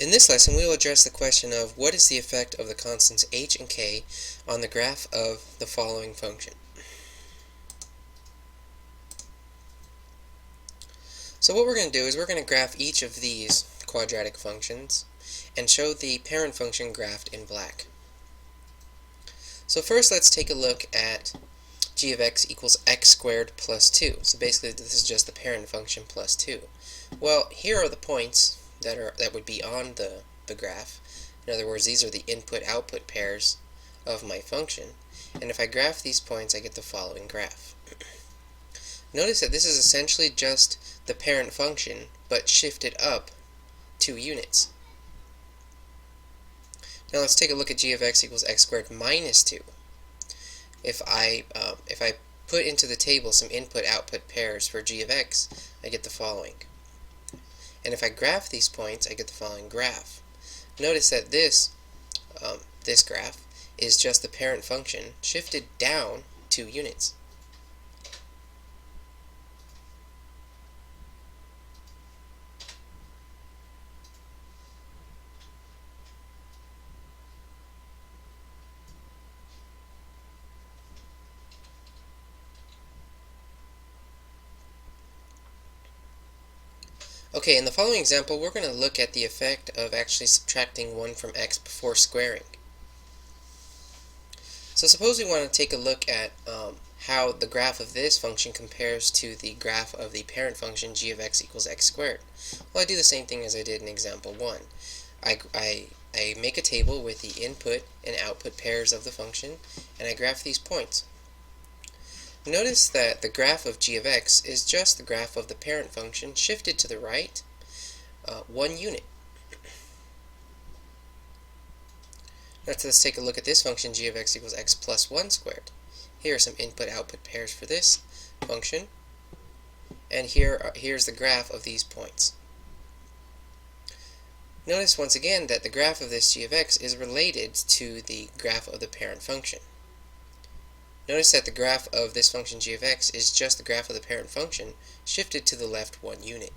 In this lesson, we will address the question of what is the effect of the constants h and k on the graph of the following function. So what we're going to do is we're going to graph each of these quadratic functions and show the parent function graphed in black. So first let's take a look at g of x equals x squared plus 2. So basically this is just the parent function plus 2. Well, here are the points that would be on the graph. In other words, these are the input-output pairs of my function. And if I graph these points, I get the following graph. Notice that this is essentially just the parent function, but shifted up 2 units. Now let's take a look at g of x equals x squared minus 2. If I put into the table some input-output pairs for g of x, I get the following. And if I graph these points, I get the following graph. Notice that this graph is just the parent function shifted down 2 units. Okay, in the following example, we're going to look at the effect of actually subtracting 1 from x before squaring. So suppose we want to take a look at how the graph of this function compares to the graph of the parent function g of x equals x squared. Well, I do the same thing as I did in example 1. I make a table with the input and output pairs of the function, and I graph these points. Notice that the graph of g of x is just the graph of the parent function shifted to the right 1 unit. Let's take a look at this function g of x equals x plus 1 squared. Here are some input-output pairs for this function, and here's the graph of these points. Notice once again that the graph of this g of x is related to the graph of the parent function. Notice that the graph of this function g of x is just the graph of the parent function shifted to the left 1 unit.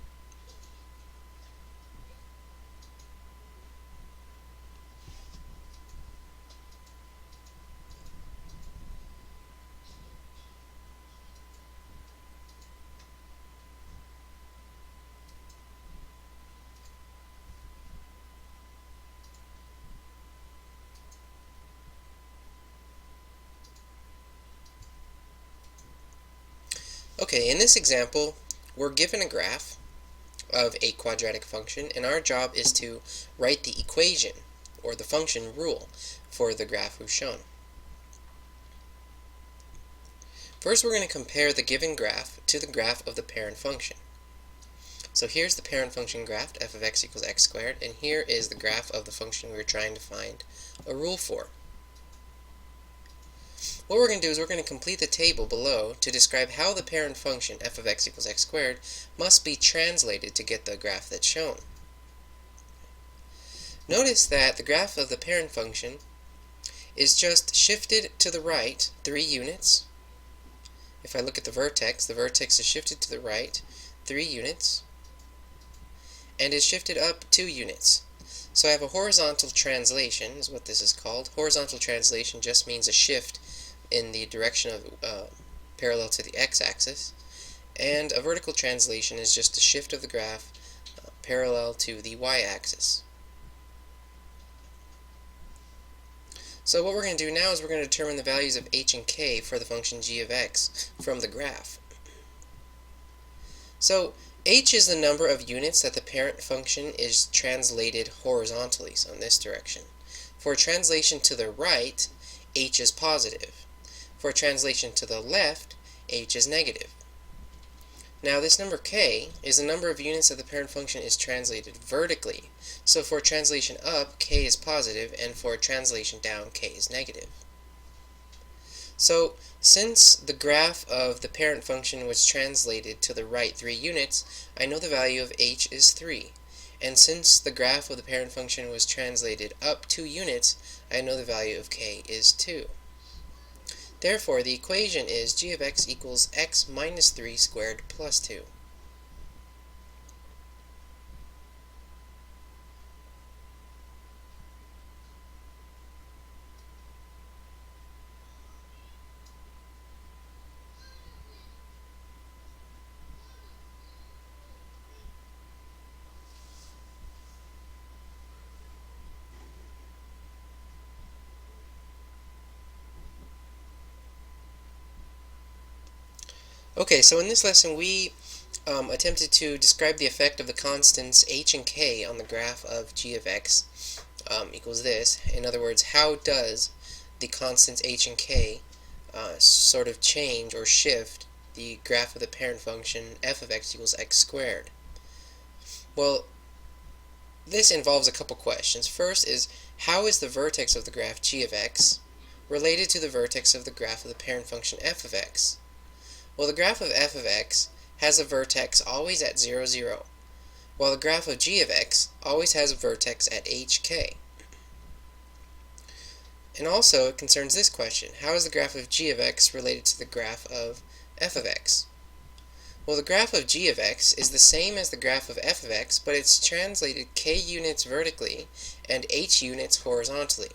Okay, in this example, we're given a graph of a quadratic function, and our job is to write the equation, or the function rule, for the graph we've shown. First, we're going to compare the given graph to the graph of the parent function. So here's the parent function graphed, f of x equals x squared, and here is the graph of the function we were trying to find a rule for. What we're going to do is we're going to complete the table below to describe how the parent function f of x equals x squared must be translated to get the graph that's shown. Notice that the graph of the parent function is just shifted to the right 3 units. If I look at the vertex is shifted to the right 3 units and is shifted up 2 units. So I have a horizontal translation, is what this is called. Horizontal translation just means a shift in the direction of parallel to the x-axis, and a vertical translation is just a shift of the graph parallel to the y-axis. So what we're going to do now is we're going to determine the values of h and k for the function g of x from the graph. So h is the number of units that the parent function is translated horizontally, so in this direction. For translation to the right, h is positive. For translation to the left, h is negative. Now this number k is the number of units that the parent function is translated vertically. So for translation up, k is positive, and for translation down, k is negative. So since the graph of the parent function was translated to the right 3 units, I know the value of h is 3. And since the graph of the parent function was translated up 2 units, I know the value of k is 2. Therefore, the equation is g of x equals x minus 3 squared plus 2. Okay, so in this lesson we attempted to describe the effect of the constants h and k on the graph of g of x equals this. In other words, how does the constants h and k sort of change or shift the graph of the parent function f of x equals x squared? Well, this involves a couple questions. First is, how is the vertex of the graph g of x related to the vertex of the graph of the parent function f of x? Well, the graph of f of x has a vertex always at 0, 0, while the graph of g of x always has a vertex at hk. And also, it concerns this question: how is the graph of g of x related to the graph of f of x? Well, the graph of g of x is the same as the graph of f of x, but it's translated k units vertically and h units horizontally.